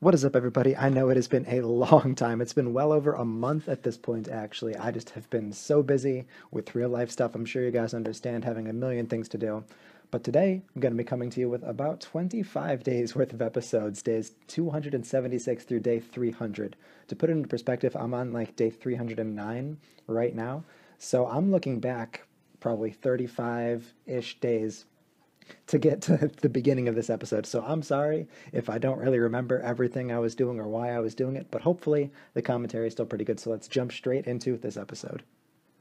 What is up, everybody? I know it has been a long time. It's been well over a month at this point, actually. I just have been so busy with real life stuff. I'm sure you guys understand having a million things to do. But today, I'm going to be coming to you with about 25 days worth of episodes, days 276 through day 300. To put it into perspective, I'm on like day 309 right now. So I'm looking back probably 35-ish days to get to the beginning of this episode. So I'm sorry if I don't really remember everything I was doing or why I was doing it, but hopefully the commentary is still pretty good. So let's jump straight into this episode.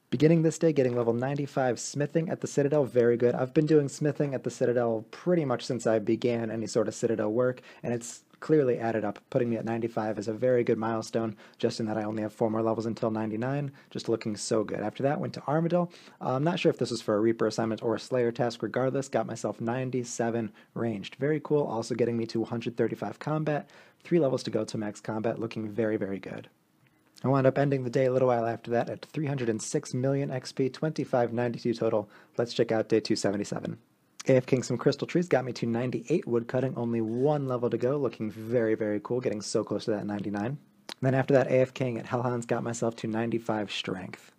Beginning this day, getting level 95 smithing at the Citadel, very good. I've been doing smithing at the Citadel pretty much since I began any sort of Citadel work, and it's clearly added up. Putting me at 95 is a very good milestone, just in that I only have 4 more levels until 99, just looking so good. After that, went to Armadillo. I'm not sure if this was for a Reaper assignment or a Slayer task. Regardless, got myself 97 ranged. Very cool, also getting me to 135 combat, 3 levels to go to max combat, looking very, very good. I wound up ending the day a little while after that at 306 million XP, 2592 total. Let's check out day 277. AFKing some crystal trees got me to 98 woodcutting, only 1 level to go, looking very, very cool, getting so close to that 99. Then after that, AFKing at Hellhounds got myself to 95 strength.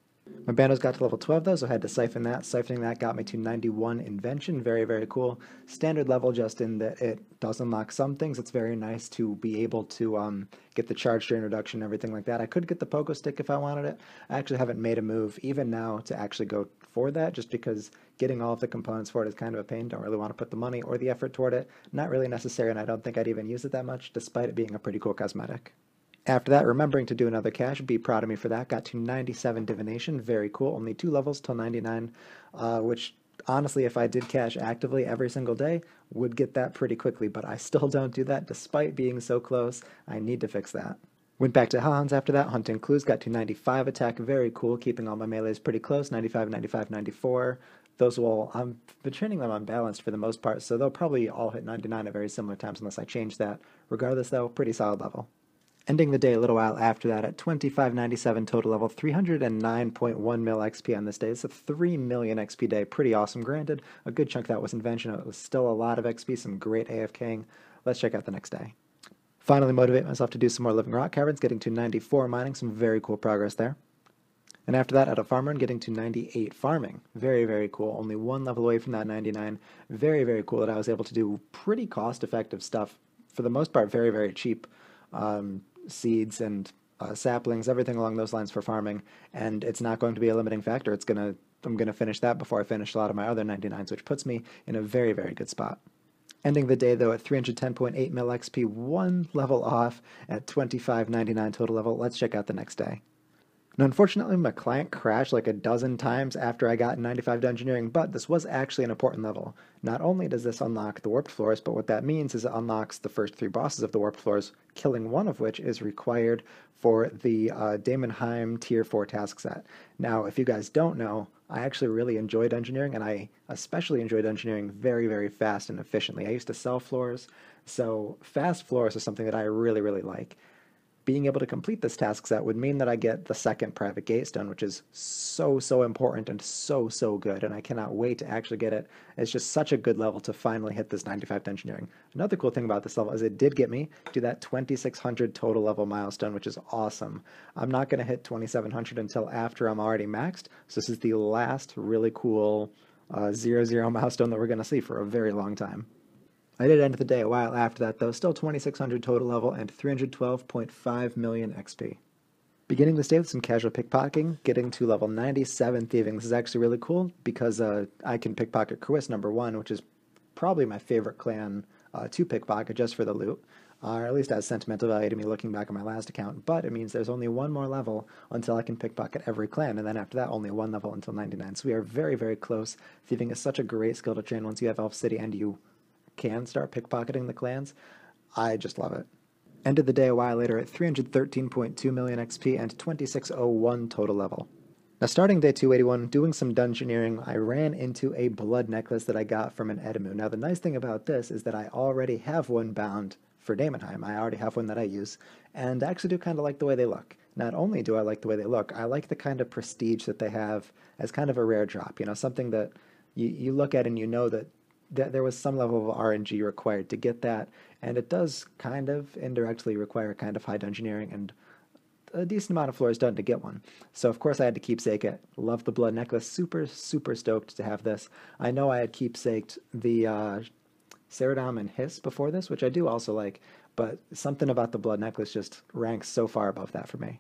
My bandos got to level 12 though, so I had to siphon that. Siphoning that got me to 91 invention, very, very cool. Standard level, just in that it does unlock some things. It's very nice to be able to get the charge drain reduction and everything like that. I could get the pogo stick if I wanted it. I actually haven't made a move even now to actually go for that, just because getting all of the components for it is kind of a pain. Don't really want to put the money or the effort toward it. Not really necessary, and I don't think I'd even use it that much, despite it being a pretty cool cosmetic. After that, remembering to do another cache, be proud of me for that. Got to 97 divination, very cool. Only 2 levels till 99, which honestly, if I did cache actively every single day, would get that pretty quickly, but I still don't do that despite being so close. I need to fix that. Went back to Hellhounds after that, hunting clues, got to 95 attack, very cool, keeping all my melees pretty close, 95, 95, 94. Those will, I've been training them unbalanced for the most part, so they'll probably all hit 99 at very similar times unless I change that. Regardless though, pretty solid level. Ending the day a little while after that at 2597 total level, 309.1 mil XP on this day. It's a 3 million XP day, pretty awesome. Granted, a good chunk of that was invention. It was still a lot of XP, some great AFKing. Let's check out the next day. Finally motivate myself to do some more living rock caverns, getting to 94 mining, some very cool progress there. And after that, at a farm run, getting to 98 farming. Very, very cool. Only 1 level away from that 99. Very, very cool that I was able to do pretty cost-effective stuff. For the most part, very, very cheap. Seeds and saplings, everything along those lines for farming, and it's not going to be a limiting factor. I'm gonna finish that before I finish a lot of my other 99s, which puts me in a very, very good spot. Ending the day though at 310.8 mil XP, 1 level off at 2599 total level. Let's check out the next day. Now, unfortunately, my client crashed like a dozen times after I got 95 to engineering, but this was actually an important level. Not only does this unlock the warped floors, but what that means is it unlocks the first 3 bosses of the warped floors, killing one of which is required for the Daemonheim Tier 4 task set. Now, if you guys don't know, I actually really enjoyed engineering, and I especially enjoyed engineering very, very fast and efficiently. I used to sell floors, so fast floors is something that I really, really like. Being able to complete this task set would mean that I get the second private gatestone, which is so, so important and so, so good, and I cannot wait to actually get it. It's just such a good level to finally hit this 95 to engineering. Another cool thing about this level is it did get me to that 2600 total level milestone, which is awesome. I'm not going to hit 2700 until after I'm already maxed, so this is the last really cool 0-0 milestone that we're going to see for a very long time. I did end the day a while after that, though, still 2600 total level and 312.5 million XP. Beginning this day with some casual pickpocketing, getting to level 97 thieving. This is actually really cool because I can pickpocket Crewis #1, which is probably my favorite clan to pickpocket just for the loot, or at least has sentimental value to me looking back on my last account, but it means there's only 1 more level until I can pickpocket every clan, and then after that only 1 level until 99. So we are very, very close. Thieving is such a great skill to train once you have Elf City and you can start pickpocketing the clans. I just love it. Ended the day a while later at 313.2 million XP and 2601 total level. Now starting day 281, doing some dungeoneering, I ran into a blood necklace that I got from an Edamu. Now the nice thing about this is that I already have one bound for Daemonheim. I already have one that I use, and I actually do kind of like the way they look. Not only do I like the way they look, I like the kind of prestige that they have as kind of a rare drop. You know, something that you look at and you know that there was some level of RNG required to get that, and it does kind of indirectly require kind of high dungeoneering and a decent amount of floors done to get one. So of course I had to keepsake it. Love the blood necklace. Super, super stoked to have this. I know I had keepsaked the Ceradom and Hiss before this, which I do also like, but something about the blood necklace just ranks so far above that for me.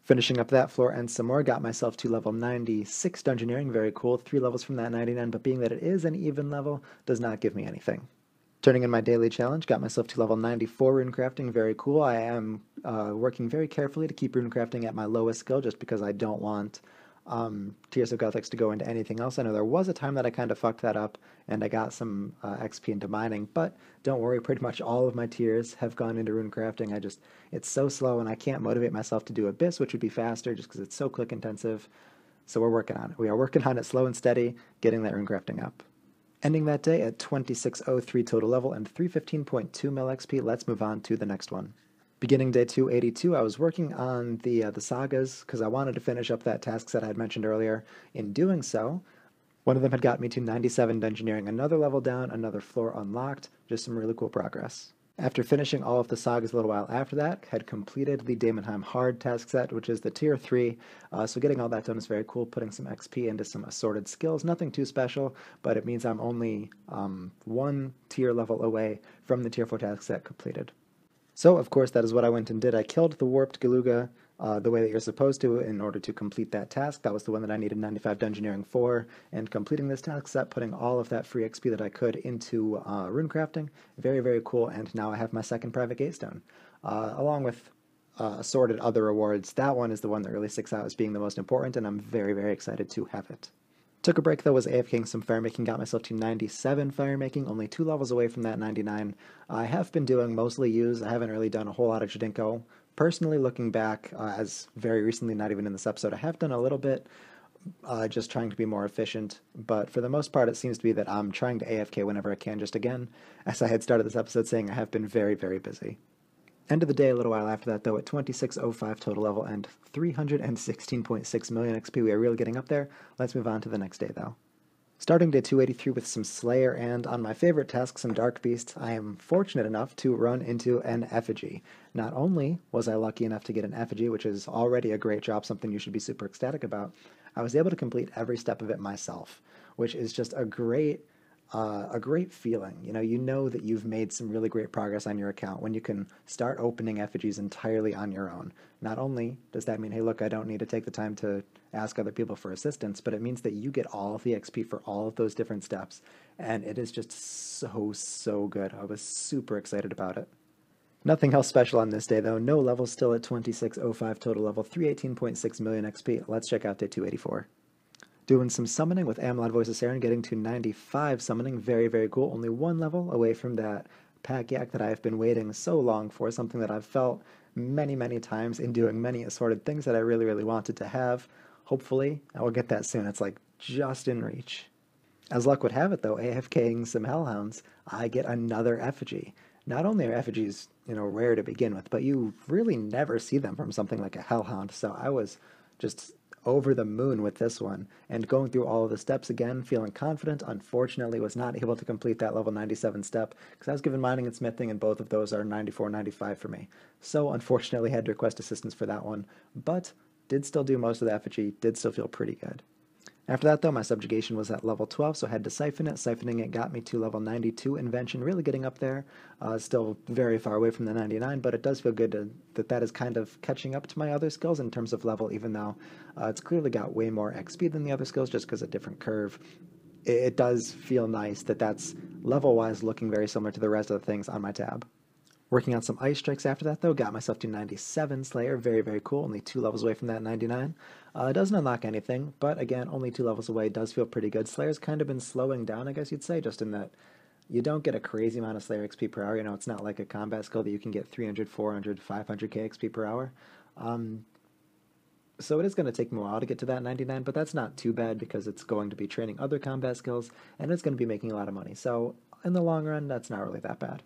Finishing up that floor and some more, got myself to level 96 dungeoneering. Very cool. 3 levels from that 99, but being that it is an even level, does not give me anything. Turning in my daily challenge, got myself to level 94 runecrafting. Very cool. I am working very carefully to keep runecrafting at my lowest skill just because I don't want Tears of Gothics to go into anything else. I know there was a time that I kind of fucked that up and I got some XP into mining, but don't worry, pretty much all of my tiers have gone into runecrafting. It's so slow and I can't motivate myself to do Abyss, which would be faster just because it's so click intensive. So we're working on it. We are working on it slow and steady, getting that runecrafting up. Ending that day at 2603 total level and 315.2 mil XP. Let's move on to the next one. Beginning day 282, I was working on the sagas because I wanted to finish up that task set I had mentioned earlier. In doing so, one of them had got me to 97 dungeoneering, another level down, another floor unlocked, just some really cool progress. After finishing all of the sagas a little while after that, had completed the Daemonheim Hard task set, which is the tier 3, so getting all that done is very cool, putting some XP into some assorted skills, nothing too special, but it means I'm only one tier level away from the tier 4 task set completed. So, of course, that is what I went and did. I killed the Warped Galuga the way that you're supposed to in order to complete that task. That was the one that I needed 95 dungeoneering for, and completing this task set, putting all of that free XP that I could into runecrafting. Very, very cool, and now I have my second private gatestone. Along with assorted other rewards, that one is the one that really sticks out as being the most important, and I'm very, very excited to have it. Took a break though, was AFKing some firemaking, got myself to 97 firemaking, only 2 levels away from that 99. I have been doing mostly use, I haven't really done a whole lot of Jadinko. Personally, looking back, as very recently, not even in this episode, I have done a little bit, just trying to be more efficient, but for the most part it seems to be that I'm trying to AFK whenever I can, just again, as I had started this episode saying, I have been very, very busy. End of the day a little while after that, though, at 2605 total level and 316.6 million XP. We are really getting up there. Let's move on to the next day, though. Starting day 283 with some Slayer and, on my favorite task, some Dark Beast, I am fortunate enough to run into an effigy. Not only was I lucky enough to get an effigy, which is already a great job, something you should be super ecstatic about, I was able to complete every step of it myself, which is just a great feeling. You know that you've made some really great progress on your account when you can start opening effigies entirely on your own. Not only does that mean, hey, look, I don't need to take the time to ask other people for assistance, but it means that you get all of the XP for all of those different steps. And it is just so, so good. I was super excited about it. Nothing else special on this day, though. No levels, still at 2605 total level, 318.6 million XP. Let's check out day 284. Doing some summoning with Amalot Voice of Saren, getting to 95 summoning. Very, very cool. Only 1 level away from that pack yak that I've been waiting so long for, something that I've felt many, many times in doing many assorted things that I really, really wanted to have. Hopefully, I will get that soon. It's like just in reach. As luck would have it, though, AFKing some Hellhounds, I get another effigy. Not only are effigies, rare to begin with, but you really never see them from something like a Hellhound, so I was just over the moon with this one, and going through all of the steps again, feeling confident. Unfortunately, was not able to complete that level 97 step, because I was given mining and smithing, and both of those are 94, 95 for me. So unfortunately had to request assistance for that one, but did still do most of the effigy, did still feel pretty good. After that, though, my subjugation was at level 12, so I had to siphon it. Siphoning it got me to level 92 invention, really getting up there. Still very far away from the 99, but it does feel good that is kind of catching up to my other skills in terms of level, even though it's clearly got way more XP than the other skills, just because a different curve. It does feel nice that's level-wise looking very similar to the rest of the things on my tab. Working on some ice strikes after that, though, got myself to 97 Slayer. Very, very cool. Only 2 levels away from that 99. It doesn't unlock anything, but again, only 2 levels away. Does feel pretty good. Slayer's kind of been slowing down, I guess you'd say, just in that you don't get a crazy amount of Slayer XP per hour. It's not like a combat skill that you can get 300, 400, 500k XP per hour. So it is going to take me a while to get to that 99, but that's not too bad because it's going to be training other combat skills, and it's going to be making a lot of money. So in the long run, that's not really that bad.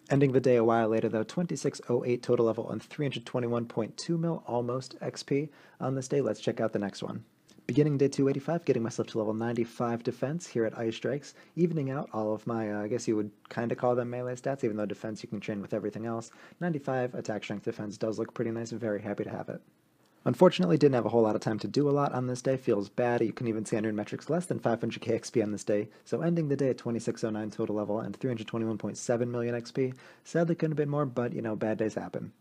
Ending the day a while later, though, 2608 total level and 321.2 mil almost XP on this day. Let's check out the next one. Beginning day 285, getting myself to level 95 defense here at Ice Strikes, evening out all of my, I guess you would kind of call them melee stats, even though defense you can train with everything else. 95 attack strength defense does look pretty nice, very happy to have it. Unfortunately, didn't have a whole lot of time to do a lot on this day, feels bad. You can even see on your metrics less than 500k XP on this day, so ending the day at 2609 total level and 321.7 million XP. Sadly couldn't have been more, but you know, bad days happen.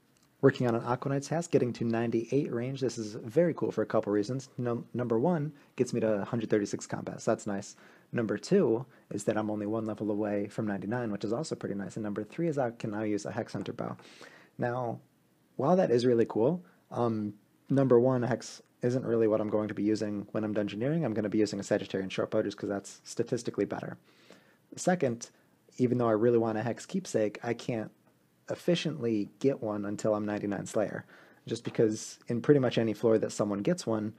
Working on an Aquanite's task, getting to 98 range. This is very cool for a couple reasons. Number one, gets me to 136 combats. That's nice. Number two is that I'm only one level away from 99, which is also pretty nice. And number three is I can now use a Hex Hunter bow. Now, while that is really cool, number one, Hex isn't really what I'm going to be using when I'm dungeoneering. I'm going to be using a Sagittarian short bow just because that's statistically better. Second, even though I really want a Hex keepsake, I can't efficiently get one until I'm 99 Slayer, just because in pretty much any floor that someone gets one,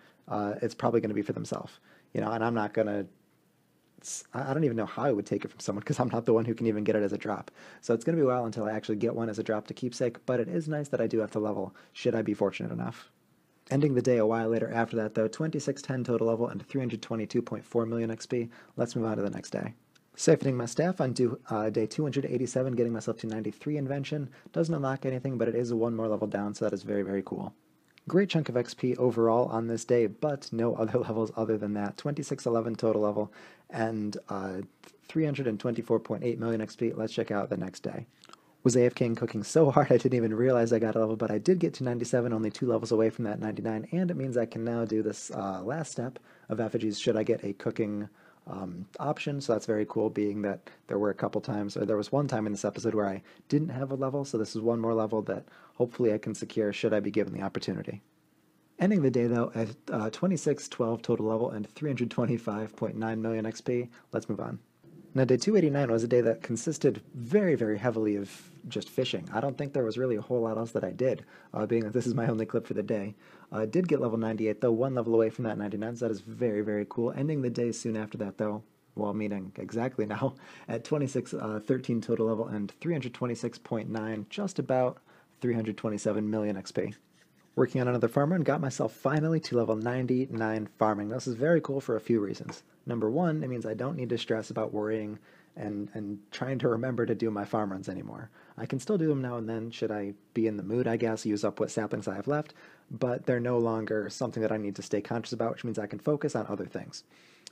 it's probably going to be for themselves, you know, and I'm not going to, I don't even know how I would take it from someone because I'm not the one who can even get it as a drop. So it's going to be a while until I actually get one as a drop to keepsake, but it is nice that I do have to level, should I be fortunate enough. Ending the day a while later after that though, 2610 total level and 322.4 million XP. Let's move on to the next day. Siphoning my staff on day 287, getting myself to 93 invention. Doesn't unlock anything, but it is one more level down, so that is very, very cool. Great chunk of XP overall on this day, but no other levels other than that. 2611 total level and 324.8 million XP. Let's check out the next day. Was AFKing cooking so hard I didn't even realize I got a level, but I did get to 97, only 2 levels away from that 99, and it means I can now do this last step of effigies should I get a cooking option, so that's very cool, being that there were a couple times, or there was one time in this episode where I didn't have a level, so this is one more level that hopefully I can secure should I be given the opportunity. Ending the day though at 2612 total level and 325.9 million XP. Let's move on. Now, day 289 was a day that consisted very, very heavily of just fishing. I don't think there was really a whole lot else that I did, being that this is my only clip for the day. I did get level 98, though, one level away from that 99, so that is very, very cool. Ending the day soon after that, though, well, meaning exactly now, at 2613 total level and 326.9, just about 327 million XP. Working on another farm run, got myself finally to level 99 farming. This is very cool for a few reasons. Number one, it means I don't need to stress about worrying and trying to remember to do my farm runs anymore. I can still do them now and then, should I be in the mood, I guess, use up what saplings I have left, but they're no longer something that I need to stay conscious about, which means I can focus on other things.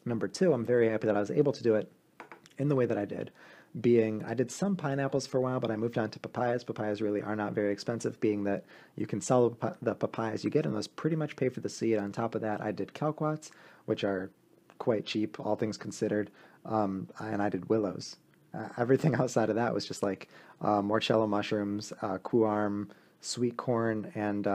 Number two, I'm very happy that I was able to do it in the way that I did. Being, I did some pineapples for a while, but I moved on to papayas. Papayas really are not very expensive, being that you can sell the papayas you get, and those pretty much pay for the seed. On top of that, I did kalquats, which are quite cheap, all things considered, and I did willows. Everything outside of that was just like morcello mushrooms, kuarm, sweet corn, and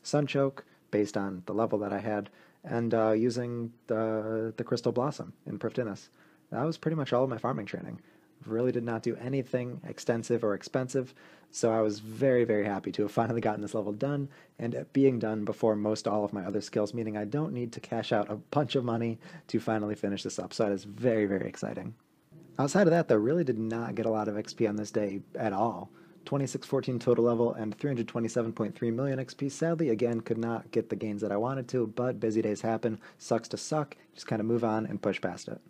sunchoke, based on the level that I had, and using the crystal blossom in Prifdinus. That was pretty much all of my farming training. Really did not do anything extensive or expensive, so I was very, very happy to have finally gotten this level done, and it being done before most all of my other skills, meaning I don't need to cash out a bunch of money to finally finish this up, so that is very, very exciting. Outside of that, though, really did not get a lot of XP on this day at all. 2614 total level and 327.3 million XP. Sadly, again, could not get the gains that I wanted to, but busy days happen. Sucks to suck. Just kind of move on and push past it.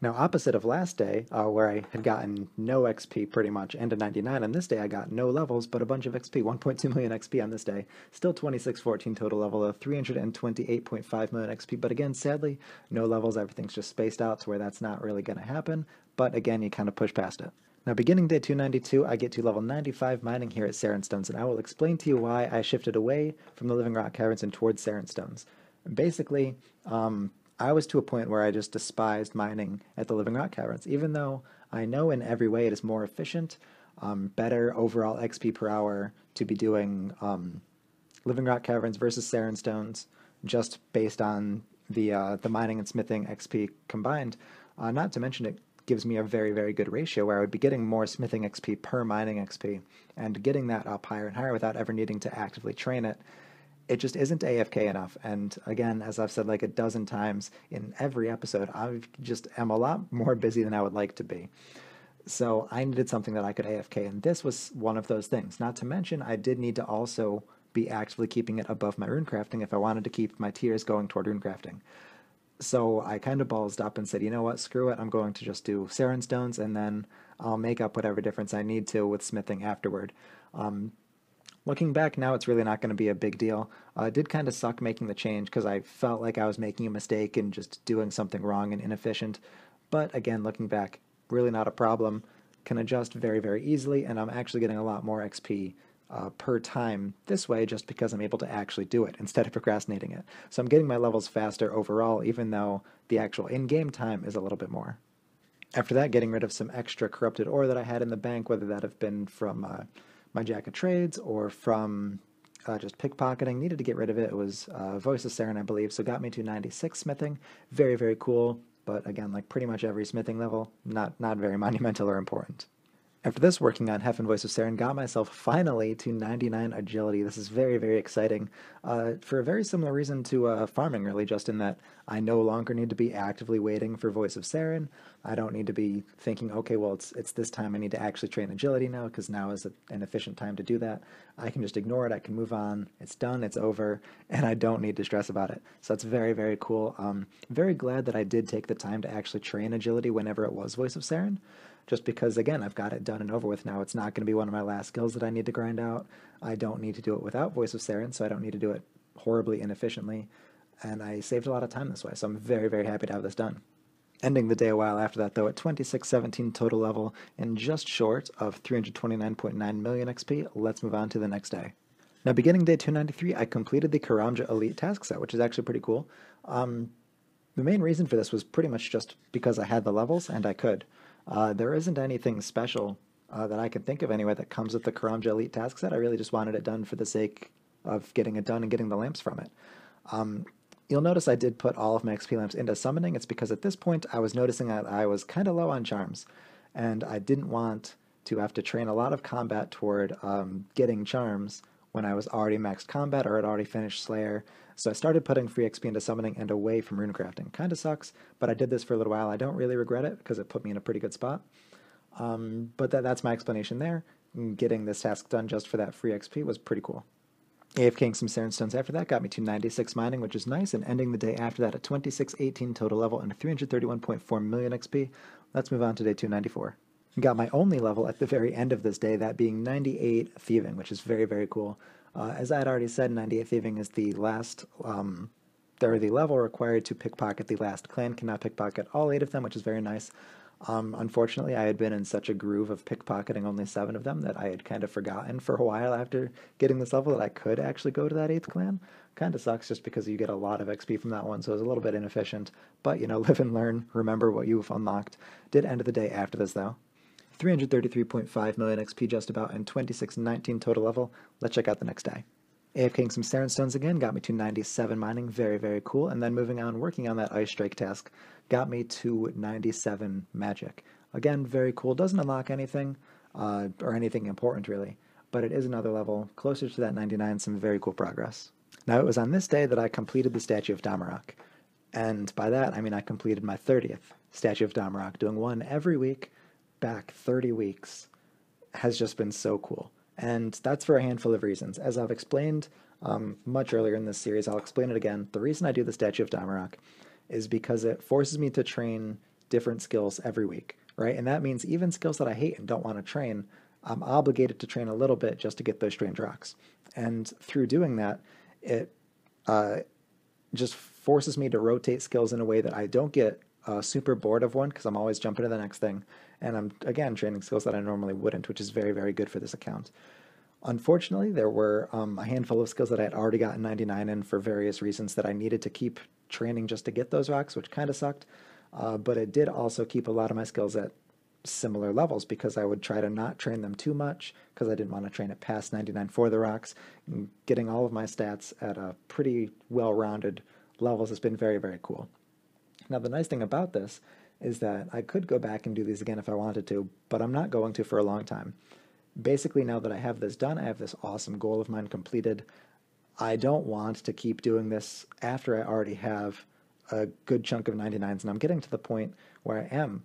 Now, opposite of last day, where I had gotten no XP pretty much, and a 99, on this day I got no levels, but a bunch of XP, 1.2 million XP on this day. Still 2614 total level, of 328.5 million XP, but again, sadly, no levels, everything's just spaced out to where that's not really going to happen, but again, you kind of push past it. Now, beginning day 292, I get to level 95 mining here at Saren Stones, and I will explain to you why I shifted away from the Living Rock Caverns and towards Saren Stones. Basically, I was to a point where I just despised mining at the Living Rock Caverns, even though I know in every way it is more efficient, better overall XP per hour to be doing Living Rock Caverns versus Saren Stones, just based on the mining and smithing XP combined. Not to mention it gives me a very, very good ratio where I would be getting more smithing XP per mining XP, and getting that up higher and higher without ever needing to actively train it. It just isn't AFK enough, and again, as I've said like a dozen times in every episode, I just am a lot more busy than I would like to be. So I needed something that I could AFK, and this was one of those things. Not to mention, I did need to also be actively keeping it above my runecrafting if I wanted to keep my tiers going toward runecrafting. So I kind of ballsed up and said, you know what, screw it, I'm going to just do Saren stones, and then I'll make up whatever difference I need to with smithing afterward. Looking back now, it's really not going to be a big deal. It did kind of suck making the change because I felt like I was making a mistake and just doing something wrong and inefficient. But again, looking back, really not a problem. Can adjust very, very easily, and I'm actually getting a lot more XP per time this way just because I'm able to actually do it instead of procrastinating it. So I'm getting my levels faster overall, even though the actual in-game time is a little bit more. After that, getting rid of some extra corrupted ore that I had in the bank, whether that have been from my Jack of Trades or from just pickpocketing. Needed to get rid of it. It was Voice of Saren, I believe, so got me to 96 smithing. Very, very cool, but again, like pretty much every smithing level, not very monumental or important. After this, working on Hef and Voice of Saren, got myself finally to 99 agility. This is very, very exciting for a very similar reason to farming, really, just in that I no longer need to be actively waiting for Voice of Saren. I don't need to be thinking, okay, well, it's this time I need to actually train agility now, because now is an efficient time to do that. I can just ignore it. I can move on. It's done. It's over, and I don't need to stress about it. So that's very, very cool. Very glad that I did take the time to actually train agility whenever it was Voice of Saren. Just because, again, I've got it done and over with now. It's not going to be one of my last skills that I need to grind out. I don't need to do it without Voice of Saren, so I don't need to do it horribly inefficiently. And I saved a lot of time this way, so I'm very, very happy to have this done. Ending the day a while after that, though, at 2617 total level and just short of 329.9 million XP. Let's move on to the next day. Now, beginning day 293, I completed the Karamja Elite task set, which is actually pretty cool. The main reason for this was pretty much just because I had the levels and I could. There isn't anything special that I can think of anyway that comes with the Karamja Elite task set. I really just wanted it done for the sake of getting it done and getting the lamps from it. You'll notice I did put all of my XP lamps into summoning. It's because at this point I was noticing that I was kind of low on charms, and I didn't want to have to train a lot of combat toward getting charms when I was already maxed combat or had already finished Slayer. So I started putting free XP into summoning and away from runecrafting. Kind of sucks, but I did this for a little while. I don't really regret it because it put me in a pretty good spot. But that's my explanation there. Getting this task done just for that free XP was pretty cool. AFKing some Saren Stones after that got me to 96 mining, which is nice, and ending the day after that at 2618 total level and 331.4 million XP. Let's move on to day 294. Got my only level at the very end of this day, that being 98 Thieving, which is very, very cool. As I had already said, 98 Thieving is the last, the level required to pickpocket the last clan. Cannot pickpocket all 8 of them, which is very nice. Unfortunately, I had been in such a groove of pickpocketing only 7 of them that I had kind of forgotten for a while after getting this level that I could actually go to that 8th clan. Kind of sucks just because you get a lot of XP from that one, so it was a little bit inefficient. But, you know, live and learn, remember what you've unlocked. Did end of the day after this, though. 333.5 million XP just about, and 2619 total level. Let's check out the next day. AFKing some Saren Stones again, got me to 97 mining, very, very cool. And then moving on, working on that Ice Strike task, got me to 97 magic. Again, very cool. Doesn't unlock anything, or anything important really, but it is another level, closer to that 99, some very cool progress. Now, it was on this day that I completed the Statue of Damarok. And by that, I mean I completed my 30th Statue of Damarok. Doing one every week, back 30 weeks, has just been so cool. And that's for a handful of reasons. As I've explained much earlier in this series, I'll explain it again. The reason I do the Statue of Damarok is because it forces me to train different skills every week, right? And that means even skills that I hate and don't want to train, I'm obligated to train a little bit just to get those strange rocks. And through doing that, it just forces me to rotate skills in a way that I don't get super bored of one because I'm always jumping to the next thing. And I'm, again, training skills that I normally wouldn't, which is very, very good for this account. Unfortunately, there were a handful of skills that I had already gotten 99 in for various reasons that I needed to keep training just to get those rocks, which kind of sucked. But it did also keep a lot of my skills at similar levels because I would try to not train them too much because I didn't want to train it past 99 for the rocks. And getting all of my stats at a pretty well-rounded levels has been very, very cool. Now, the nice thing about this is that I could go back and do these again if I wanted to, but I'm not going to for a long time. Basically, now that I have this done, I have this awesome goal of mine completed. I don't want to keep doing this after I already have a good chunk of 99s, and I'm getting to the point where I am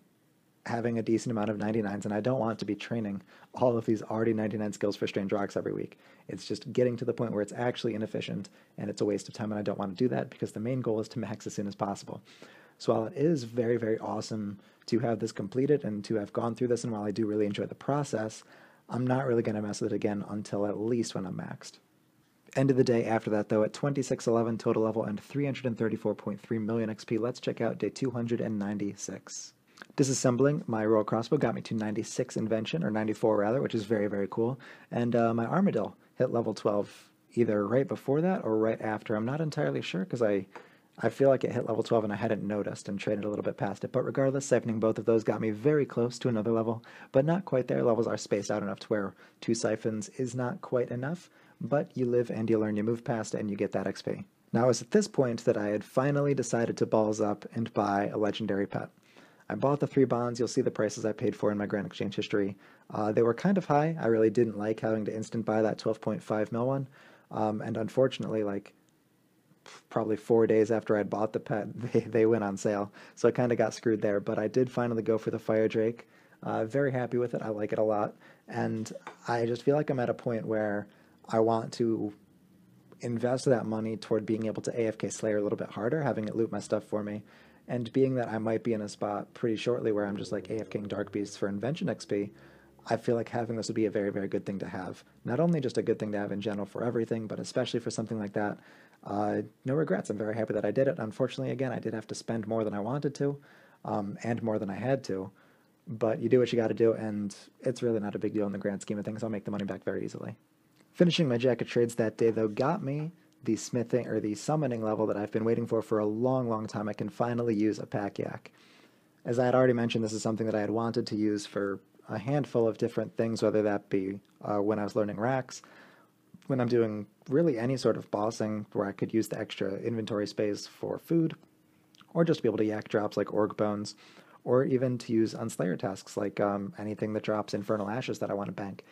having a decent amount of 99s, and I don't want to be training all of these already 99 skills for strange rocks every week. It's just getting to the point where it's actually inefficient and it's a waste of time, and I don't want to do that because the main goal is to max as soon as possible. So while it is very, very awesome to have this completed and to have gone through this, and while I do really enjoy the process, I'm not really going to mess with it again until at least when I'm maxed. End of the day after that, though, at 2611 total level and 334.3 million XP, let's check out day 296. Disassembling my royal crossbow got me to 96 invention, or 94 rather, which is very, very cool. And my armadillo hit level 12 either right before that or right after. I'm not entirely sure because I feel like it hit level 12 and I hadn't noticed and traded a little bit past it. But regardless, siphoning both of those got me very close to another level, but not quite there. Levels are spaced out enough to where 2 siphons is not quite enough, but you live and you learn, you move past it, and you get that XP. Now, it was at this point that I had finally decided to balls up and buy a legendary pet. I bought the 3 bonds. You'll see the prices I paid for in my Grand Exchange history. They were kind of high. I really didn't like having to instant buy that 12.5 mil one. And unfortunately, like probably 4 days after I'd bought the pet, they went on sale. So I kind of got screwed there. But I did finally go for the Fire Drake. Very happy with it. I like it a lot. And I just feel like I'm at a point where I want to invest that money toward being able to AFK Slayer a little bit harder, having it loot my stuff for me. And being that I might be in a spot pretty shortly where I'm just like AFKing Dark Beasts for Invention XP, I feel like having this would be a very, very good thing to have. Not only just a good thing to have in general for everything, but especially for something like that. No regrets. I'm very happy that I did it. Unfortunately, again, I did have to spend more than I wanted to, and more than I had to. But you do what you got to do, and it's really not a big deal in the grand scheme of things. I'll make the money back very easily. Finishing my Jack of Trades that day, though, got me the smithing or the summoning level that I've been waiting for a long, long time. I can finally use a pack yak. As I had already mentioned, this is something that I had wanted to use for a handful of different things, whether that be when I was learning racks, when I'm doing really any sort of bossing where I could use the extra inventory space for food, or just to be able to yak drops like orc bones, or even to use on slayer tasks like anything that drops infernal ashes that I want to bank.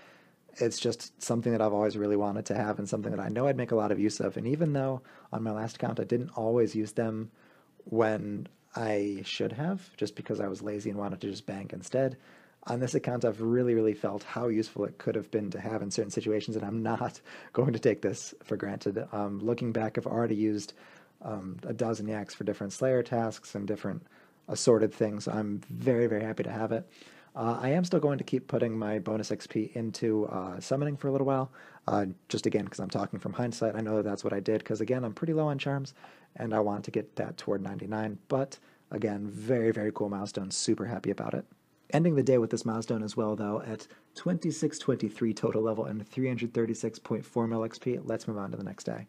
It's just something that I've always really wanted to have and something that I know I'd make a lot of use of. And even though on my last account I didn't always use them when I should have, just because I was lazy and wanted to just bank instead, on this account I've really, really felt how useful it could have been to have in certain situations, and I'm not going to take this for granted. Looking back, I've already used a dozen yaks for different slayer tasks and different assorted things. I'm very, very happy to have it. I am still going to keep putting my bonus XP into summoning for a little while, just again because I'm talking from hindsight. I know that that's what I did because, again, I'm pretty low on charms, and I want to get that toward 99. But, again, very, very cool milestone. Super happy about it. Ending the day with this milestone as well, though, at 2623 total level and 336.4 mil XP. Let's move on to the next day.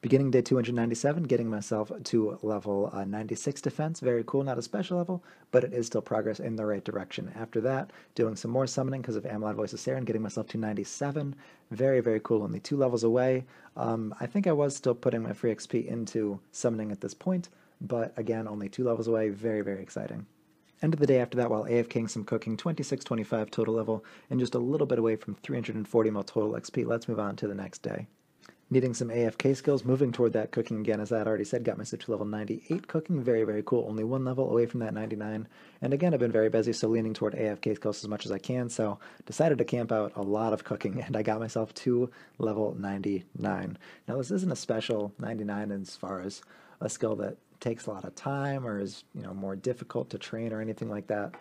Beginning day 297, getting myself to level 96 defense. Very cool, not a special level, but it is still progress in the right direction. After that, doing some more summoning because of Amalad Voice of Saren, getting myself to 97. Very, very cool, only 2 levels away. I think I was still putting my free XP into summoning at this point, but again, only 2 levels away. Very, very exciting. End of the day after that, while AFKing some cooking, 2625 total level, and just a little bit away from 340 mil total XP. Let's move on to the next day. Needing some AFK skills, moving toward that cooking again, as I had already said, got myself to level 98 cooking. Very, very cool. Only 1 level away from that 99. And again, I've been very busy, so leaning toward AFK skills as much as I can. So decided to camp out a lot of cooking, and I got myself to level 99. Now, this isn't a special 99 as far as a skill that takes a lot of time or is, more difficult to train or anything like that.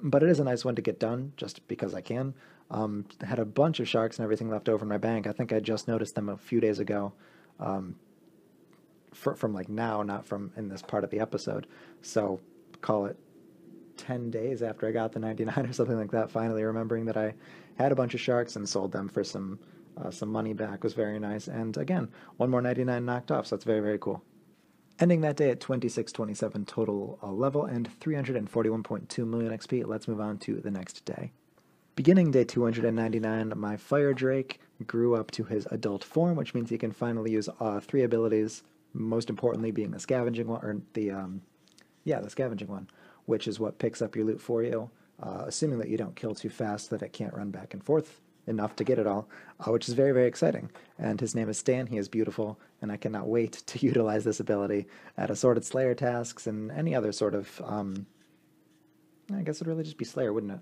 But it is a nice one to get done just because I can. Had a bunch of sharks and everything left over in my bank. I think I just noticed them a few days ago, from like now, not from in this part of the episode. So call it 10 days after I got the 99 or something like that, finally remembering that I had a bunch of sharks and sold them for some money back was very nice. And again, one more 99 knocked off, so that's very, very cool. Ending that day at 2627 total level and 341.2 million XP. Let's move on to the next day. Beginning day 299, my Fire Drake grew up to his adult form, which means he can finally use 3 abilities, most importantly being the scavenging one, or the scavenging one, which is what picks up your loot for you, assuming that you don't kill too fast that it can't run back and forth enough to get it all, which is very, very exciting. And his name is Stan. He is beautiful, and I cannot wait to utilize this ability at assorted Slayer tasks and any other sort of I guess it'd really just be Slayer, wouldn't it?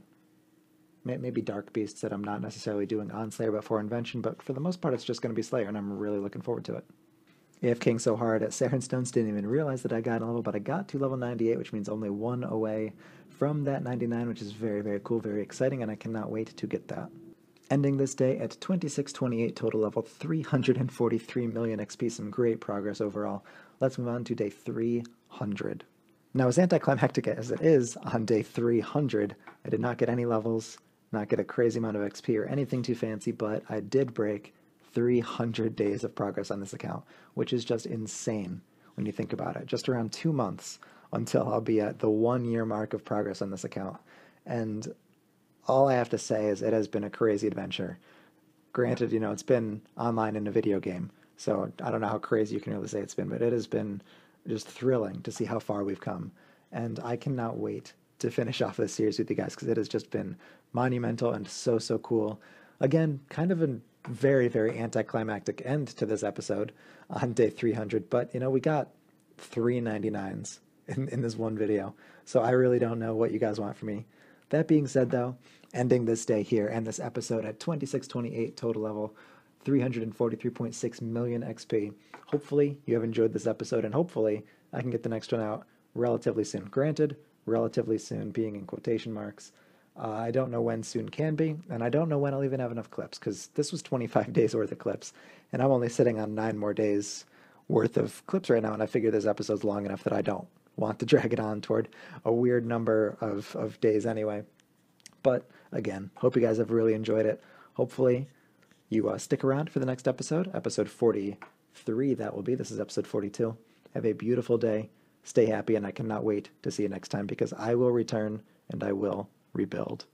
Maybe Dark Beasts that I'm not necessarily doing on Slayer but for Invention, but for the most part it's just going to be Slayer, and I'm really looking forward to it. AFKing so hard at Saren Stones, didn't even realize that I got a level, but I got to level 98, which means only one away from that 99, which is very, very cool, very exciting, and I cannot wait to get that. Ending this day at 2628 total level, 343 million XP, some great progress overall. Let's move on to day 300. Now, as anticlimactic as it is, on day 300, I did not get any levels, not get a crazy amount of XP or anything too fancy, but I did break 300 days of progress on this account, which is just insane when you think about it. Just around 2 months until I'll be at the 1 year mark of progress on this account. And all I have to say is it has been a crazy adventure. Granted, you know, it's been online in a video game, so I don't know how crazy you can really say it's been, but it has been just thrilling to see how far we've come. And I cannot wait to finish off this series with you guys because it has just been monumental and so, so cool. Again, kind of a very, very anticlimactic end to this episode on day 300, but you know, we got 399s in this one video, so I really don't know what you guys want from me. That being said, though, ending this day here and this episode at 2628 total level, 343.6 million XP. Hopefully you have enjoyed this episode, and hopefully I can get the next one out relatively soon. Granted, relatively soon being in quotation marks. I don't know when soon can be, and I don't know when I'll even have enough clips, because this was 25 days worth of clips, and I'm only sitting on 9 more days worth of clips right now, and I figure this episode's long enough that I don't want to drag it on toward a weird number of days anyway. But again, hope you guys have really enjoyed it. Hopefully you stick around for the next episode, episode 43 that will be. This is episode 42. Have a beautiful day. Stay happy, and I cannot wait to see you next time, because I will return and I will rebuild.